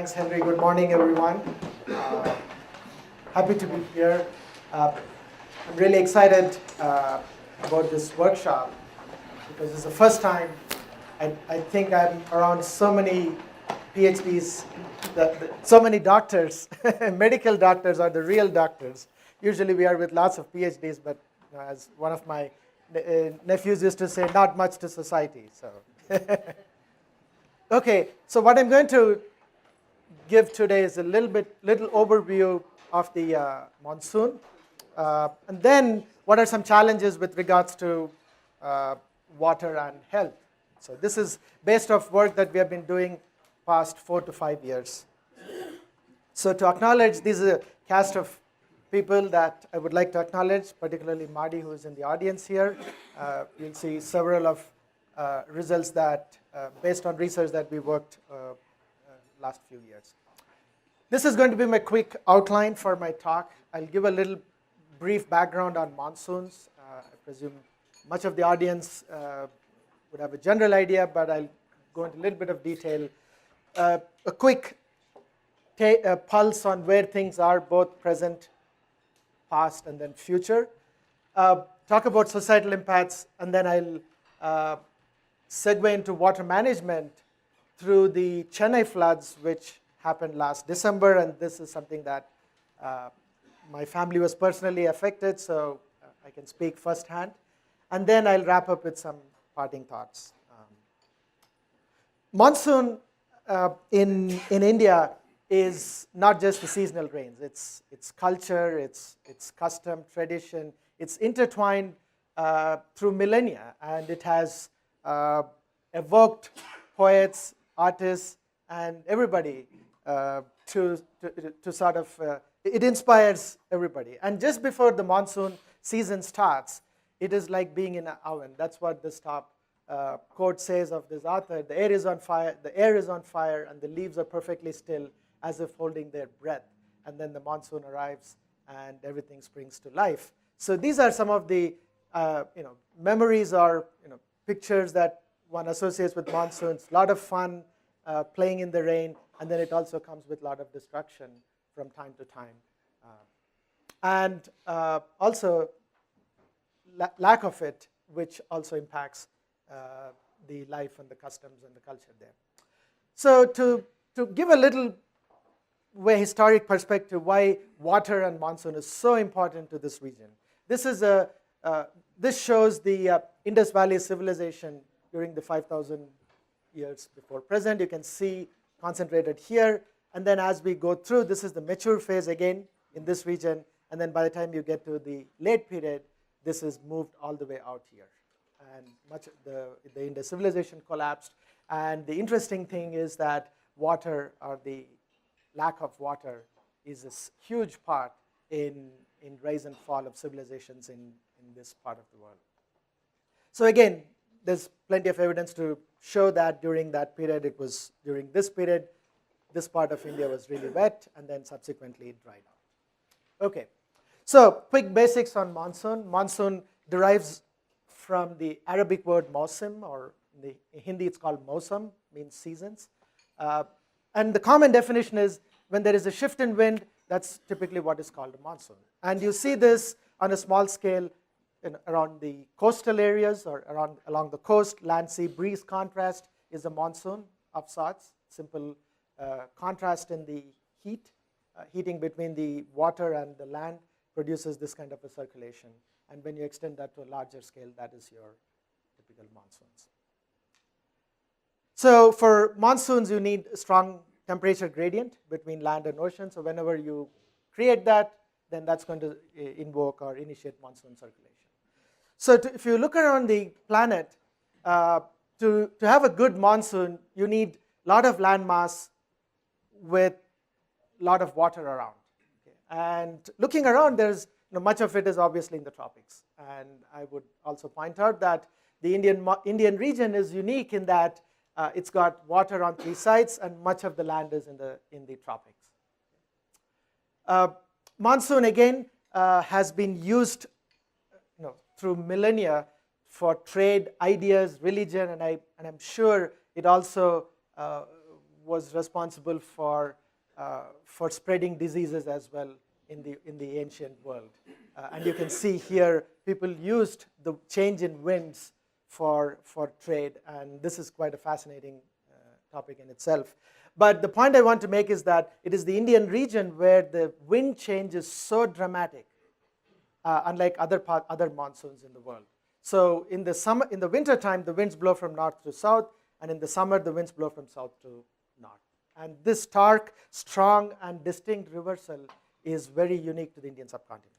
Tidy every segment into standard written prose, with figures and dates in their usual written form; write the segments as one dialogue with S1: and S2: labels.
S1: Thanks, Henry. Good morning, everyone. Happy to be here. I'm really excited about this workshop because it's the first time I think I'm around so many PhDs, so many doctors. Medical doctors are the real doctors. Usually we are with lots of PhDs, but as one of my nephews used to say, not much to society. So, okay. So what I'm going to give today is a little overview of the monsoon, and then what are some challenges with regards to water and health. So this is based off work that we have been doing past 4 to 5 years. So to acknowledge, this is a cast of people that I would like to acknowledge, particularly Marty, who is in the audience here. You'll see several of results that, based on research that we worked last few years. This is going to be my quick outline for my talk. I'll give a little brief background on monsoons. I presume much of the audience would have a general idea, but I'll go into a little bit of detail. A quick pulse on where things are, both present, past, and then future. Talk about societal impacts, and then I'll segue into water management through the Chennai floods, which happened last December, and this is something that my family was personally affected, so I can speak firsthand. And then I'll wrap up with some parting thoughts. Monsoon in India is not just the seasonal rains. It's culture, it's custom, tradition. It's intertwined through millennia, and it has evoked poets, artists, and everybody to sort of, it inspires everybody. And just before the monsoon season starts, it is like being in an oven. That's what this top quote says of this author. The air is on fire, and the leaves are perfectly still, as if holding their breath. And then the monsoon arrives, and everything springs to life. So these are some of the memories or pictures that one associates with monsoons. A lot of fun, playing in the rain, and then it also comes with a lot of destruction from time to time. And also lack of it, which also impacts the life and the customs and the culture there. So to give a little historic perspective, why water and monsoon is so important to this region. This shows the Indus Valley civilization during the 5,000 years before present. You can see concentrated here, and then as we go through, this is the mature phase again in this region, and then by the time you get to the late period, this is moved all the way out here, and much the Indus civilization collapsed. And the interesting thing is that water, or the lack of water, is a huge part in rise and fall of civilizations in this part of the world. So again, there's plenty of evidence to show that during that period, during this period, this part of India was really wet, and then subsequently it dried out. Okay, so quick basics on monsoon. Monsoon derives from the Arabic word mausim, or in Hindi it's called mausam, means seasons. And the common definition is when there is a shift in wind, that's typically what is called a monsoon. And you see this on a small scale around the coastal areas, or along the coast. Land-sea breeze contrast is a monsoon of sorts. Simple contrast in the heating between the water and the land produces this kind of a circulation. And when you extend that to a larger scale, that is your typical monsoons. So for monsoons, you need a strong temperature gradient between land and ocean. So whenever you create that, then that's going to invoke or initiate monsoon circulation. So if you look around the planet, to have a good monsoon, you need a lot of land mass with a lot of water around. Okay. And looking around, there's much of it is obviously in the tropics. And I would also point out that the Indian region is unique in that it's got water on 3 sides, and much of the land is in the tropics. Monsoon again has been used through millennia for trade, ideas, religion, and I'm sure it also was responsible for spreading diseases as well in the ancient world. And you can see here, people used the change in winds for trade, and this is quite a fascinating topic in itself. But the point I want to make is that it is the Indian region where the wind change is so dramatic, unlike other monsoons in the world. So in the winter time, the winds blow from north to south, and in the summer, the winds blow from south to north. And this stark, strong, and distinct reversal is very unique to the Indian subcontinent.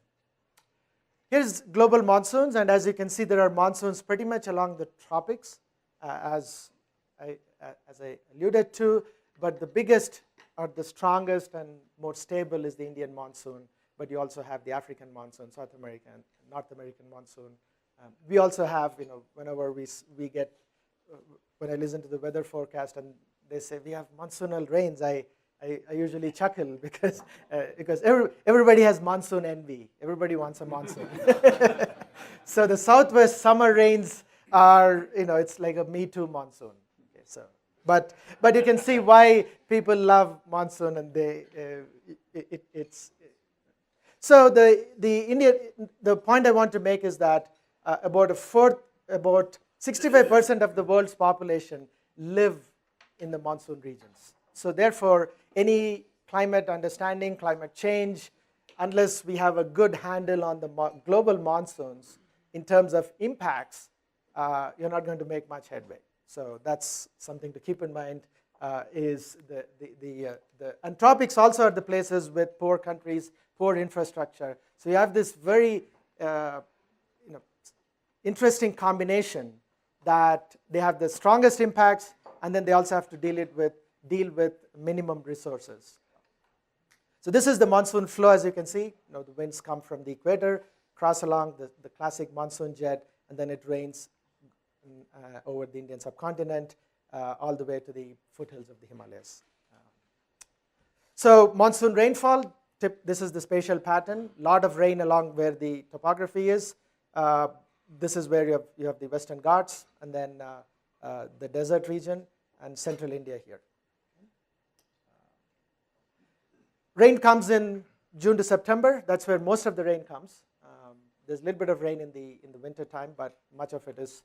S1: Here's global monsoons, and as you can see, there are monsoons pretty much along the tropics, as I alluded to, but the biggest or the strongest and more stable is the Indian monsoon, but you also have the African monsoon, South American, North American monsoon. We also have, whenever we get, when I listen to the weather forecast and they say we have monsoonal rains, I usually chuckle because everybody has monsoon envy. Everybody wants a monsoon. So the southwest summer rains are, it's like a Me Too monsoon. Okay, so, but you can see why people love monsoon, and it's. So the point I want to make is that about 65% of the world's population live in the monsoon regions. So therefore, any climate understanding, climate change, unless we have a good handle on the global monsoons in terms of impacts, you're not going to make much headway. So that's something to keep in mind. And tropics also are the places with poor countries, poor infrastructure. So you have this very interesting combination that they have the strongest impacts, and then they also have to deal with minimum resources. So this is the monsoon flow, as you can see. The winds come from the equator, cross along the classic monsoon jet, and then it rains over the Indian subcontinent, all the way to the foothills of the Himalayas. So monsoon rainfall, this is the spatial pattern. A lot of rain along where the topography is. This is where you have the Western Ghats, and then the desert region, and central India here. Rain comes in June to September. That's where most of the rain comes. There's a little bit of rain in the winter time, but much of it is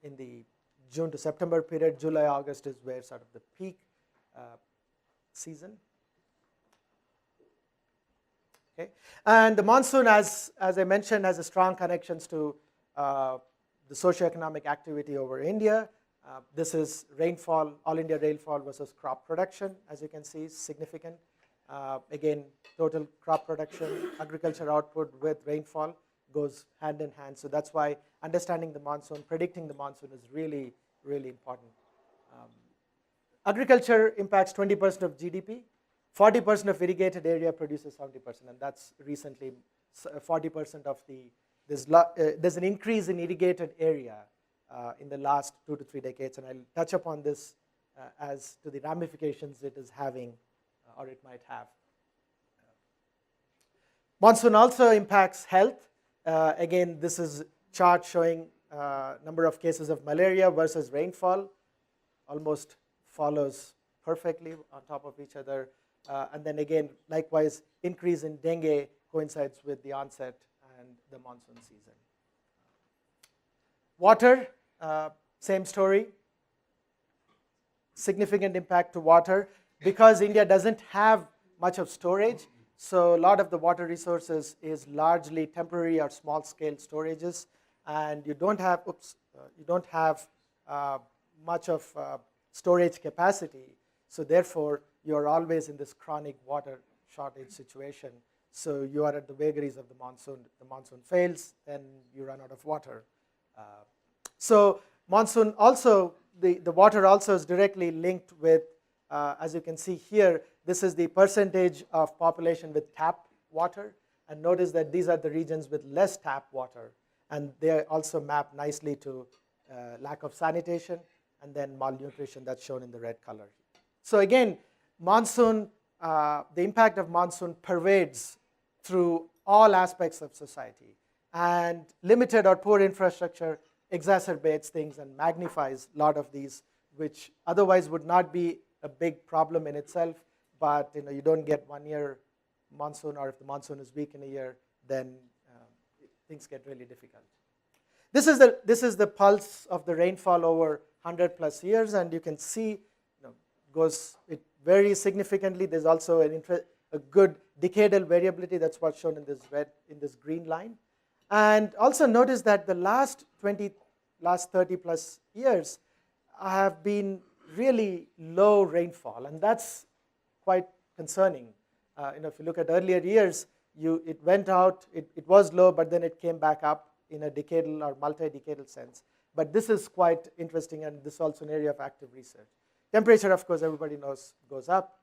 S1: in the June to September period. July, August is where sort of the peak season. Okay. And the monsoon, as I mentioned, has a strong connections to the socioeconomic activity over India. This is rainfall, all India rainfall versus crop production, as you can see, significant. Again, total crop production, agriculture output with rainfall goes hand in hand. So that's why understanding the monsoon, predicting the monsoon is really, really important. Agriculture impacts 20% of GDP. 40% of irrigated area produces 70%, and that's recently 40% of there's an increase in irrigated area in the last 2 to 3 decades, and I'll touch upon this as to the ramifications it is having or it might have. Monsoon also impacts health. Again, this is a chart showing number of cases of malaria versus rainfall. Almost follows perfectly on top of each other. And then again, likewise, increase in dengue coincides with the onset and the monsoon season. Water, same story. Significant impact to water. Because India doesn't have much of storage, so a lot of the water resources is largely temporary or small-scale storages, and you don't have much of storage capacity. So therefore, you are always in this chronic water shortage situation. So you are at the vagaries of the monsoon. The monsoon fails, then you run out of water. So monsoon also, the water also is directly linked with, as you can see here, this is the percentage of population with tap water. And notice that these are the regions with less tap water. And they also map nicely to lack of sanitation and then malnutrition that's shown in the red color. So again, monsoon, the impact of monsoon pervades through all aspects of society. And limited or poor infrastructure exacerbates things and magnifies a lot of these, which otherwise would not be a big problem in itself, but you don't get 1 year monsoon, or if the monsoon is weak in a year, then things get really difficult. This is the pulse of the rainfall over 100 plus years, and you can see it varies significantly. There's also a good decadal variability. That's what's shown in this green line. And also notice that the last 30 plus years have been really low rainfall, and that's quite concerning. If you look at earlier years, it went out, it was low, but then it came back up in a decadal or multi-decadal sense. But this is quite interesting, and this is also an area of active research. Temperature, of course, everybody knows goes up,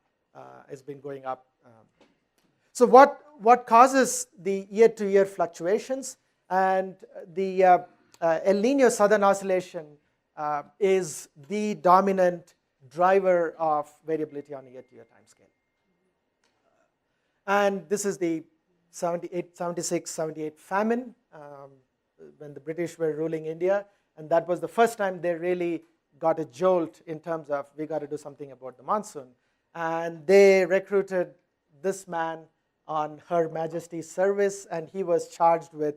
S1: has been going up. So what causes the year-to-year fluctuations? And the El Nino Southern Oscillation is the dominant driver of variability on a year-to-year time scale. And this is the 76, 78 famine when the British were ruling India, and that was the first time they really got a jolt in terms of we got to do something about the monsoon. And they recruited this man on Her Majesty's service, and he was charged with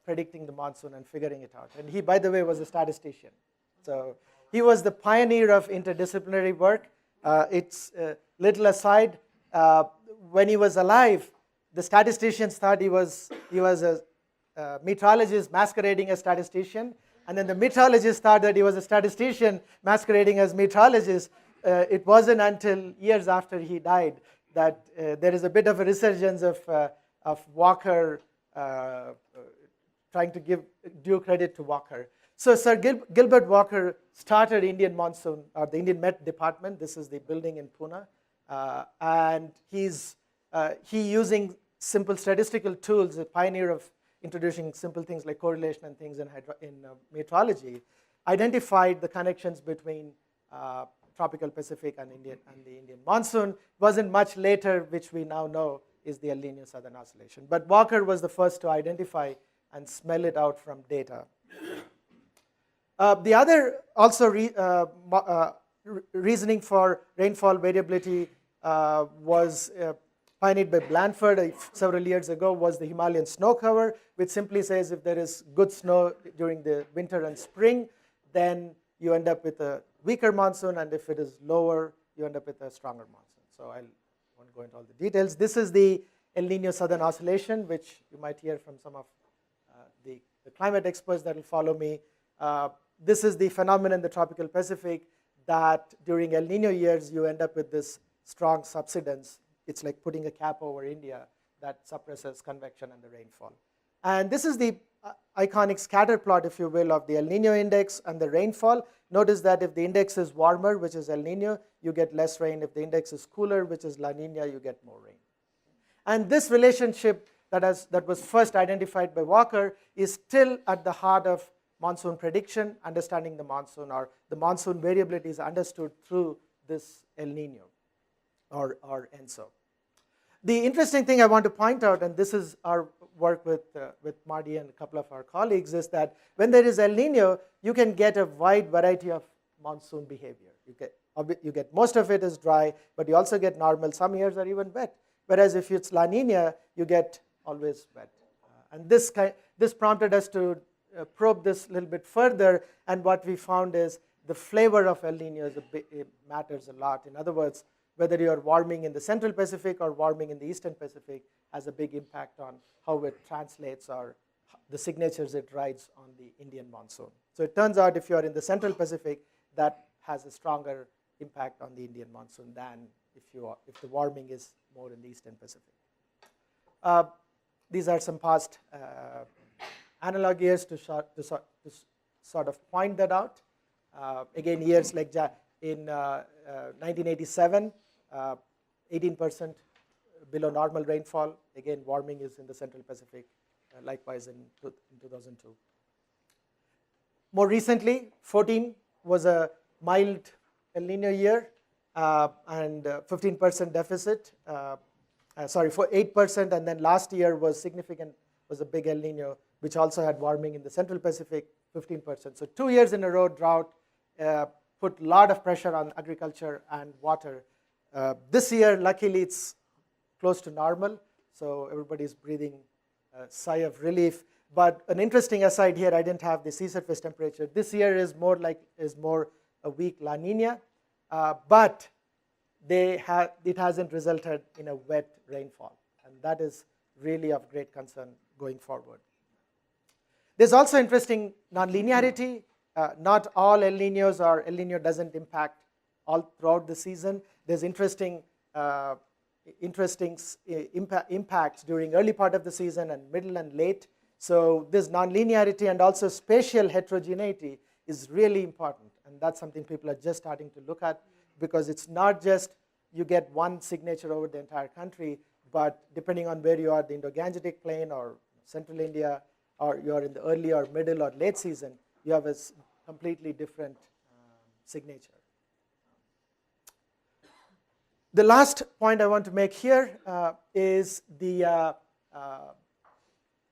S1: predicting the monsoon and figuring it out. And he, by the way, was a statistician. So he was the pioneer of interdisciplinary work. It's a little aside. When he was alive, the statisticians thought he was a meteorologist masquerading as statistician, and then the meteorologist thought that he was a statistician masquerading as meteorologist. It wasn't until years after he died that there is a bit of a resurgence of Walker, trying to give due credit to Walker. So Sir Gilbert Walker started Indian Monsoon, or the Indian Met Department. This is the building in Pune. And he using simple statistical tools, a pioneer of introducing simple things like correlation and things in meteorology, identified the connections between tropical Pacific and the Indian monsoon. It wasn't much later, which we now know is the El Nino Southern Oscillation. But Walker was the first to identify and smell it out from data. The other also reasoning for rainfall variability was pioneered by Blanford several years ago, was the Himalayan snow cover, which simply says if there is good snow during the winter and spring, then you end up with a weaker monsoon, and if it is lower, you end up with a stronger monsoon. So I won't go into all the details. This is the El Nino Southern Oscillation, which you might hear from some of the climate experts that will follow me. This is the phenomenon in the tropical Pacific that during El Nino years, you end up with this strong subsidence. It's like putting a cap over India that suppresses convection and the rainfall. And this is the iconic scatter plot, if you will, of the El Nino index and the rainfall. Notice that if the index is warmer, which is El Nino, you get less rain. If the index is cooler, which is La Nina, you get more rain. And this relationship that was first identified by Walker is still at the heart of monsoon prediction. Understanding the monsoon, or the monsoon variability, is understood through this El Nino or ENSO. The interesting thing I want to point out, and this is our work with Marty and a couple of our colleagues, is that when there is El Nino, you can get a wide variety of monsoon behavior. You get most of it is dry, but you also get normal. Some years are even wet. Whereas if it's La Nina, you get always wet. And this prompted us to probe this a little bit further, and what we found is the flavor of El Nino matters a lot. In other words, whether you are warming in the Central Pacific or warming in the Eastern Pacific has a big impact on how it translates or the signatures it writes on the Indian monsoon. So it turns out if you are in the Central Pacific, that has a stronger impact on the Indian monsoon than if the warming is more in the Eastern Pacific. These are some past analog years to sort of point that out. Again, years like in 1987, 18% below normal rainfall. Again, warming is in the Central Pacific, likewise in 2002. More recently, 14 was a mild El Nino year and 15% deficit. Sorry, for 8%, and then last year was a big El Nino, which also had warming in the Central Pacific, 15%. So 2 years in a row drought, put a lot of pressure on agriculture and water. This year, luckily, it's close to normal, so everybody's breathing a sigh of relief. But an interesting aside here, I didn't have the sea surface temperature. This year is more a weak La Nina, but it hasn't resulted in a wet rainfall, and that is really of great concern going forward. There's also interesting nonlinearity. Not all El Niños or El Niño doesn't impact all throughout the season. There's interesting impacts during early part of the season and middle and late. So this nonlinearity and also spatial heterogeneity is really important, and that's something people are just starting to look at, because it's not just you get one signature over the entire country, but depending on where you are, the Indo-Gangetic Plain or central India, or you're in the early or middle or late season, you have a completely different signature. The last point I want to make here is the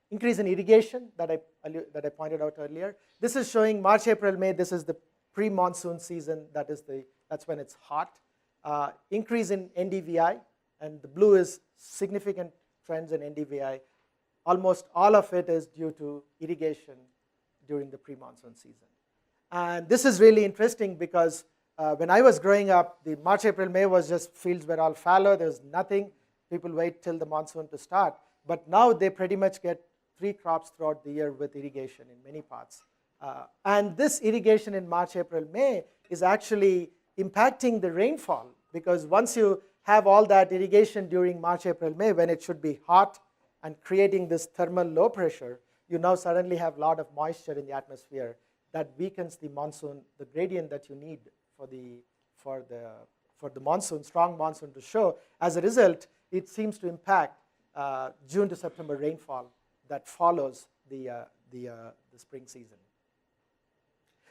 S1: increase in irrigation that I pointed out earlier. This is showing March, April, May. This is the pre-monsoon season. That's when it's hot. Increase in NDVI, and the blue is significant trends in NDVI. Almost all of it is due to irrigation during the pre-monsoon season. And this is really interesting because when I was growing up, the March, April, May was just fields were all fallow. There's nothing. People wait till the monsoon to start. But now they pretty much get 3 crops throughout the year with irrigation in many parts. And this irrigation in March, April, May is actually impacting the rainfall, because once you have all that irrigation during March, April, May, when it should be hot and creating this thermal low pressure, you now suddenly have a lot of moisture in the atmosphere that weakens the monsoon, the gradient that you need for the monsoon, strong monsoon to show. As a result, it seems to impact June to September rainfall that follows the spring season.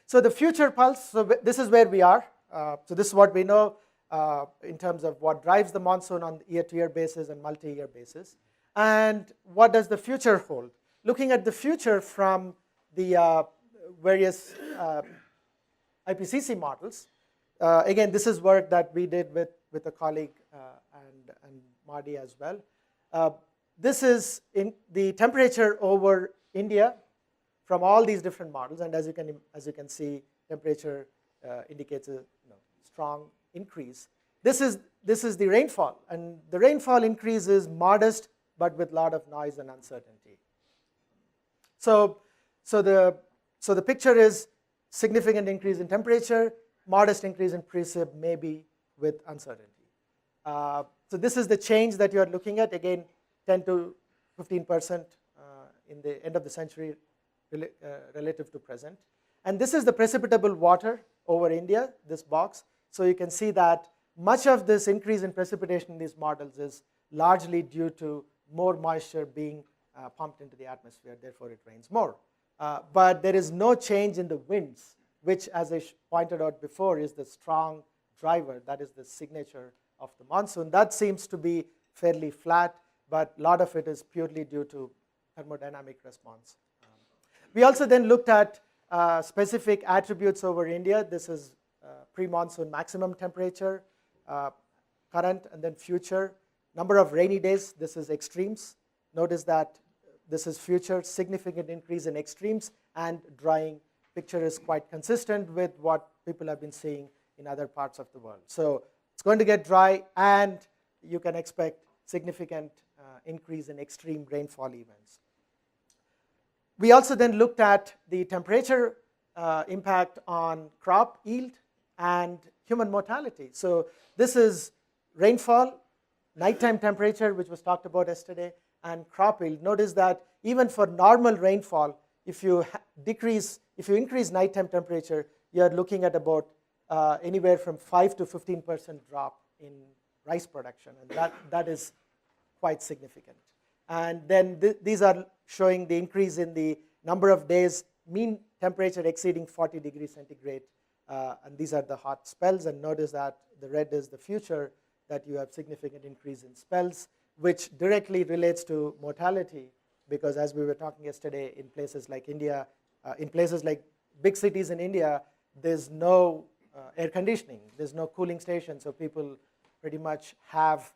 S1: So the future pulse, so this is where we are. So this is what we know in terms of what drives the monsoon on year-to-year basis and multi-year basis. And what does the future hold? Looking at the future from the various IPCC models, again, this is work that we did with a colleague and Marty as well. This is in the temperature over India from all these different models, and as you can see, temperature indicates a strong increase. This is the rainfall, and the rainfall increase is modest, but with a lot of noise and uncertainty. So the picture is significant increase in temperature, modest increase in precip, maybe with uncertainty. So this is the change that you are looking at. Again, 10 to 15% in the end of the century relative to present. And this is the precipitable water over India, this box. So you can see that much of this increase in precipitation in these models is largely due to more moisture being pumped into the atmosphere, therefore it rains more. But there is no change in the winds, which, as I pointed out before, is the strong driver. That is the signature of the monsoon. That seems to be fairly flat, but a lot of it is purely due to thermodynamic response. We also then looked at specific attributes over India. This is pre-monsoon maximum temperature, current and then future. Number of rainy days, this is extremes. Notice that this is future, significant increase in extremes, and drying. Picture is quite consistent with what people have been seeing in other parts of the world. So it's going to get dry, and you can expect significant increase in extreme rainfall events. We also then looked at the temperature impact on crop yield and human mortality. So this is rainfall, nighttime temperature, which was talked about yesterday, and crop yield. Notice that even for normal rainfall, if you increase nighttime temperature, you are looking at about anywhere from 5 to 15% drop in rice production, and that is quite significant. And then these are showing the increase in the number of days, mean temperature exceeding 40 degrees centigrade, and these are the hot spells. And notice that the red is the future, that you have significant increase in spells, which directly relates to mortality, because as we were talking yesterday, in places like India, in places like big cities in India, there's no air conditioning. There's no cooling station, so people pretty much have,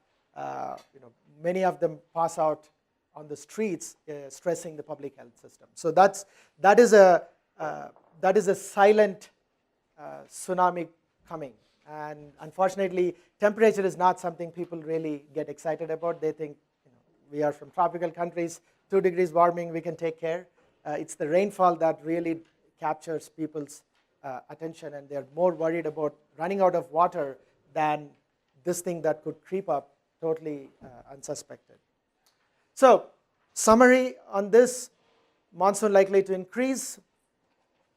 S1: many of them pass out on the streets, stressing the public health system. So that is a silent tsunami coming. And unfortunately, temperature is not something people really get excited about. They think, we are from tropical countries, 2 degrees warming, we can take care. It's the rainfall that really captures people's attention, and they're more worried about running out of water than this thing that could creep up totally unsuspected. So, summary on this: monsoon likely to increase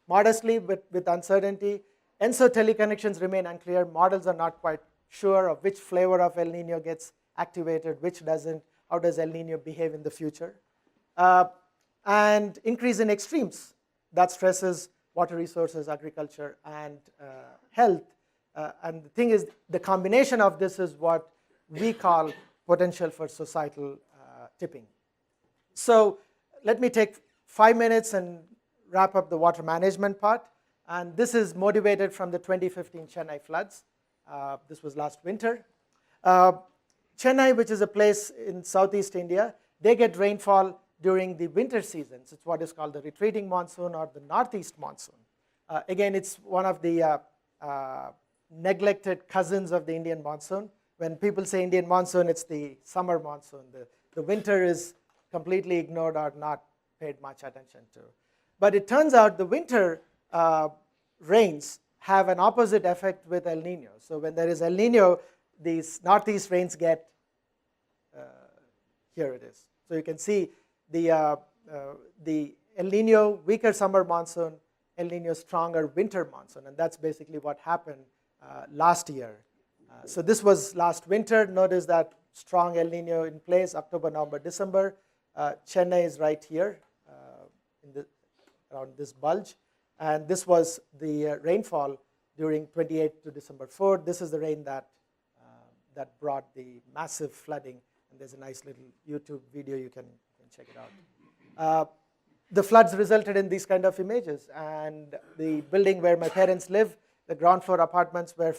S1: modestly but with uncertainty. ENSO teleconnections remain unclear. Models are not quite sure of which flavor of El Nino gets activated, which doesn't. How does El Nino behave in the future? And increase in extremes that stresses water resources, agriculture, and health. And the thing is, the combination of this is what we call potential for societal tipping. So let me take 5 minutes and wrap up the water management part. And this is motivated from the 2015 Chennai floods. This was last winter. Chennai, which is a place in southeast India, they get rainfall during the winter seasons. It's what is called the retreating monsoon or the northeast monsoon. Again, it's one of the neglected cousins of the Indian monsoon. When people say Indian monsoon, it's the summer monsoon. The winter is completely ignored or not paid much attention to. But it turns out the winter rains have an opposite effect with El Nino. So when there is El Nino, these northeast rains get, here it is. So you can see the El Nino weaker summer monsoon, El Nino stronger winter monsoon, and that's basically what happened last year. So this was last winter. Notice that strong El Nino in place, October, November, December. Chennai is right here around this bulge. And this was the rainfall during 28th to December 4th. This is the rain that brought the massive flooding. And there's a nice little YouTube video, you can check it out. The floods resulted in these kind of images. And the building where my parents live, the ground floor apartments were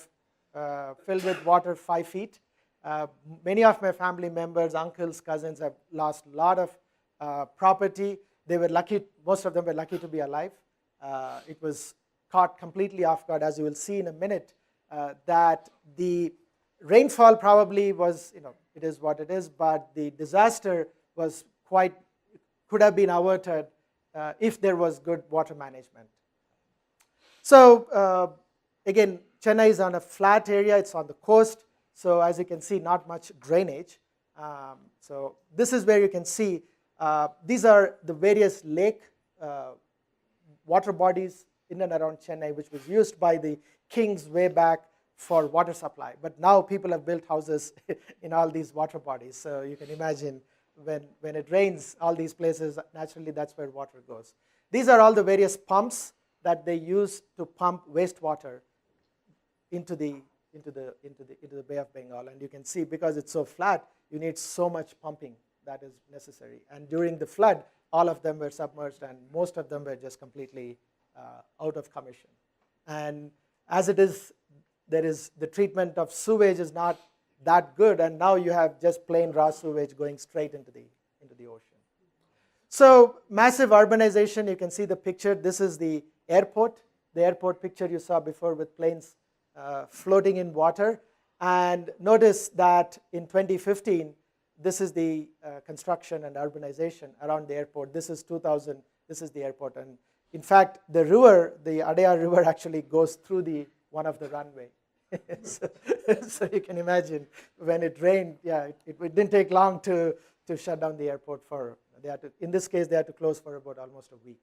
S1: filled with water 5 feet. Many of my family members, uncles, cousins have lost a lot of property. They were lucky, most of them were lucky to be alive. It was caught completely off guard, as you will see in a minute, that the rainfall probably was, it is what it is, but the disaster was could have been averted if there was good water management. So again, Chennai is on a flat area, it's on the coast, so as you can see, not much drainage. So this is where you can see, these are the various lake water bodies in and around Chennai, which was used by the kings way back for water supply. But now people have built houses in all these water bodies. So you can imagine when it rains, all these places, naturally that's where water goes. These are all the various pumps that they use to pump wastewater into the Bay of Bengal. And you can see, because it's so flat, you need so much pumping that is necessary. And during the flood, all of them were submerged, and most of them were just completely out of commission. And as it is, the treatment of sewage is not that good, and now you have just plain raw sewage going straight into the ocean. So massive urbanization, you can see the picture. This is the airport picture you saw before with planes floating in water. And notice that in 2015, this is the construction and urbanization around the airport. This is 2000, this is the airport. And in fact, the river, the Adayar River, actually goes through one of the runway. so you can imagine when it rained, it didn't take long to shut down the airport in this case, they had to close for about almost a week.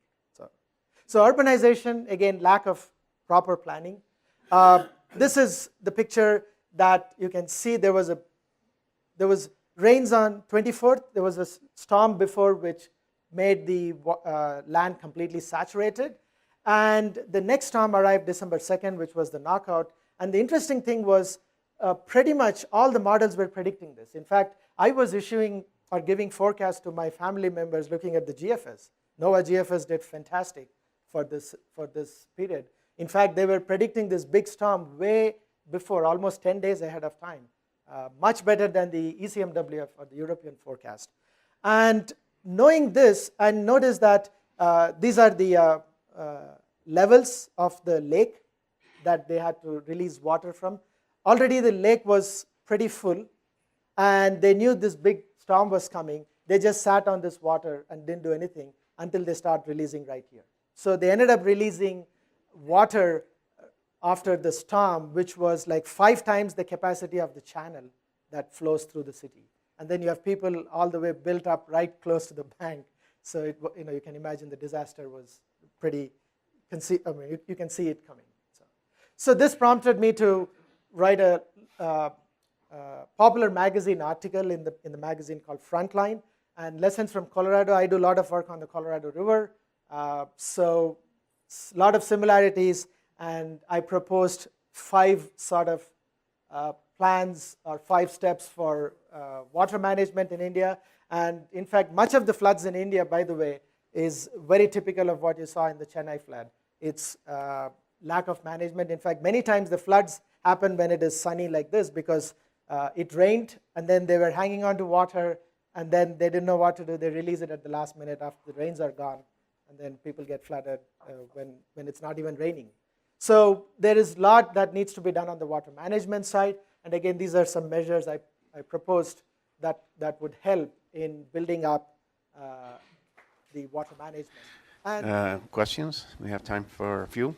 S1: So urbanization, again, lack of proper planning. This is the picture that you can see. There was rains on 24th. There was a storm before which made the land completely saturated. And the next storm arrived December 2nd, which was the knockout. And the interesting thing was pretty much all the models were predicting this. In fact, I was issuing or giving forecasts to my family members looking at the GFS. NOAA GFS did fantastic for this period. In fact, they were predicting this big storm way before, almost 10 days ahead of time, much better than the ECMWF or the European forecast. And knowing this, and notice that these are the levels of the lake that they had to release water from. Already the lake was pretty full, and they knew this big storm was coming. They just sat on this water and didn't do anything until they start releasing right here. So they ended up releasing water after the storm, which was like 5 times the capacity of the channel that flows through the city. And then you have people all the way built up right close to the bank. So you can imagine the disaster was pretty, you can see it coming. So this prompted me to write a popular magazine article in the magazine called Frontline, and Lessons from Colorado. I do a lot of work on the Colorado River, so a lot of similarities, and I proposed 5 sort of plans or 5 steps for water management in India. And in fact, much of the floods in India, by the way, is very typical of what you saw in the Chennai flood. It's lack of management. In fact, many times the floods happen when it is sunny like this, because it rained and then they were hanging on to water, and then they didn't know what to do. They release it at the last minute after the rains are gone, and then people get flooded when it's not even raining. So there is a lot that needs to be done on the water management side. And again, these are some measures I proposed that would help in building up the water management. And
S2: questions? We have time for a few.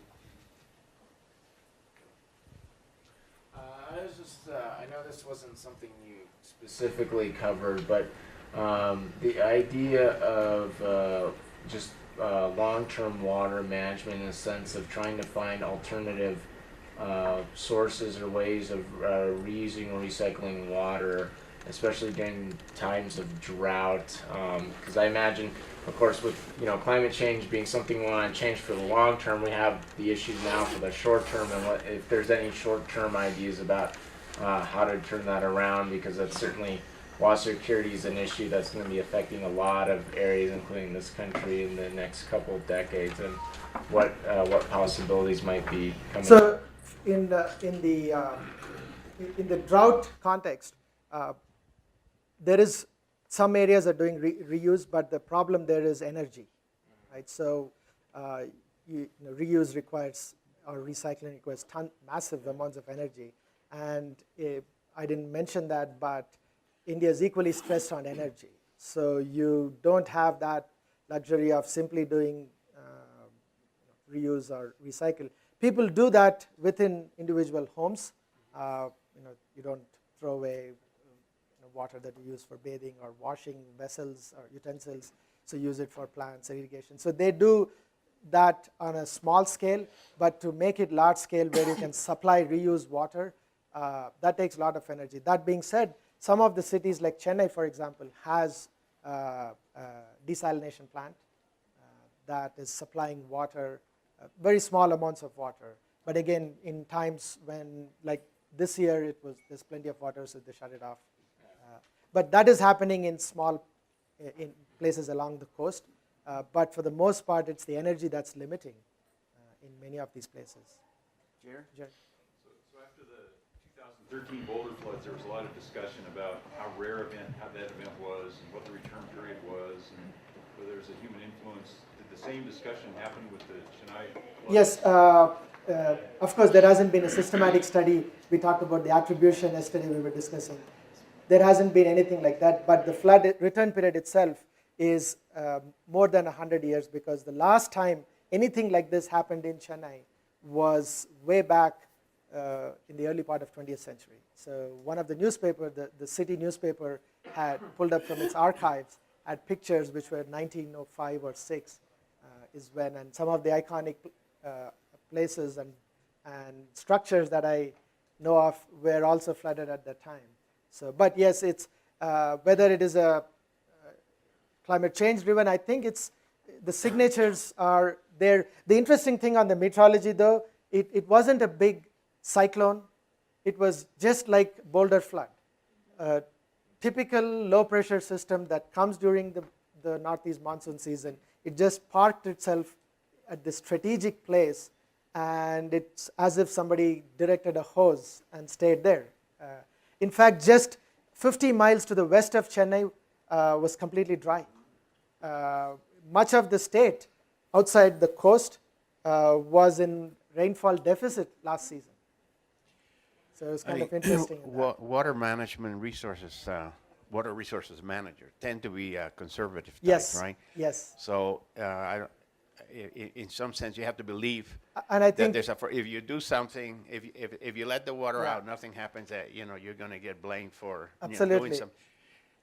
S3: I know this wasn't something you specifically covered, but the idea of just long-term water management in the sense of trying to find alternative sources or ways of reusing or recycling water, especially during times of drought, because I imagine, of course, with climate change being something we want to change for the long term, we have the issues now for the short term, and if there's any short-term ideas about how to turn that around, because that's certainly, water security is an issue that's going to be affecting a lot of areas, including this country, in the next couple of decades, and what possibilities might be coming.
S1: So, in the drought context, there is some areas are doing reuse, but the problem there is energy, right? So, reuse requires, or recycling requires massive amounts of energy, and I didn't mention that, but India is equally stressed on energy. So you don't have that luxury of simply doing reuse or recycle. People do that within individual homes. You don't throw away water that you use for bathing or washing vessels or utensils, so use it for plants, irrigation. So they do that on a small scale, but to make it large scale where you can supply reused water, that takes a lot of energy. That being said, some of the cities like Chennai, for example, has a desalination plant that is supplying water, very small amounts of water. But again, in times when, like this year, there's plenty of water, so they shut it off. But that is happening in in places along the coast. But for the most part, it's the energy that's limiting in many of these places.
S4: Jerry?
S5: So after the 2013 boulder floods, there was a lot of discussion about how that event was, and what the return period was, and whether there was a human influence. Did the same discussion happen with the Chennai floods?
S1: Yes, of course, there hasn't been a systematic study. We talked about the attribution yesterday we were discussing. There hasn't been anything like that, but the flood return period itself is more than 100 years, because the last time anything like this happened in Chennai was way back in the early part of 20th century. So one of the newspaper, the city newspaper, had pulled up from its archives, had pictures which were 1905 or 6 is when, and some of the iconic places and structures that I know of were also flooded at that time. So, but yes, it's whether it is a climate change driven, I think it's the signatures are there. The interesting thing on the meteorology, though, it wasn't a big cyclone. It was just like Boulder flood, a typical low pressure system that comes during the northeast monsoon season. It just parked itself at this strategic place, and it's as if somebody directed a hose and stayed there. In fact, just 50 miles to the west of Chennai was completely dry. Much of the state outside the coast was in rainfall deficit last season. So it was kind of interesting. in that.
S2: Water management resources, water resources manager tend to be conservative
S1: Yes,
S2: types, right?
S1: yes.
S2: So in some sense, you have to believe
S1: And I
S2: that
S1: think
S2: there's if you do something, if you let the water
S1: Yeah.
S2: out, nothing happens. That you're going to get blamed for
S1: Absolutely.
S2: doing some.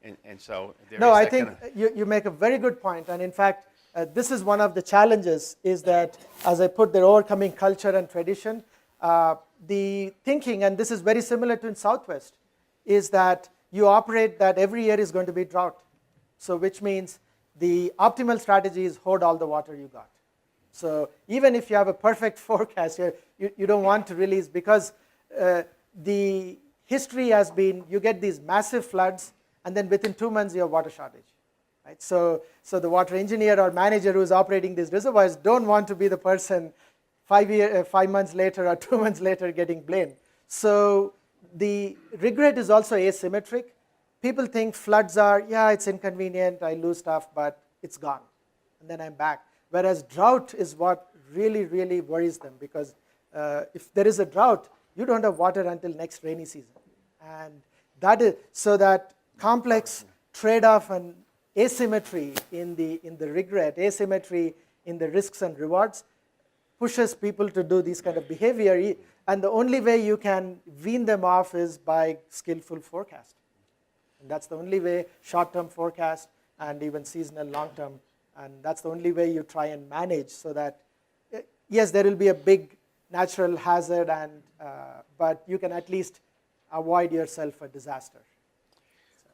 S2: And so there
S1: No,
S2: is
S1: I
S2: that
S1: think
S2: kind of,
S1: you make a very good point. And in fact, this is one of the challenges is that as I put there, overcoming culture and tradition, the thinking, and this is very similar to in Southwest, is that you operate that every year is going to be drought. So which means the optimal strategy is hoard all the water you got. So even if you have a perfect forecast, you don't want to release because the history has been you get these massive floods and then within 2 months you have water shortage. Right? So the water engineer or manager who is operating these reservoirs don't want to be the person 5 months later or 2 months later getting blamed. So the regret is also asymmetric. People think floods are, yeah, it's inconvenient, I lose stuff, but it's gone, and then I'm back. Whereas drought is what really, really worries them because if there is a drought, you don't have water until next rainy season. And that is, so that complex trade-off and asymmetry in the regret, asymmetry in the risks and rewards pushes people to do these kind of behavior. And the only way you can wean them off is by skillful forecast. And that's the only way, short-term forecast and even seasonal long-term. And that's the only way you try and manage so that, yes, there will be a big natural hazard, but you can at least avoid yourself a disaster.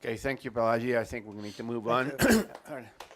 S2: okay, thank you, Balaji. I think we need to move on.
S1: you.
S2: All right.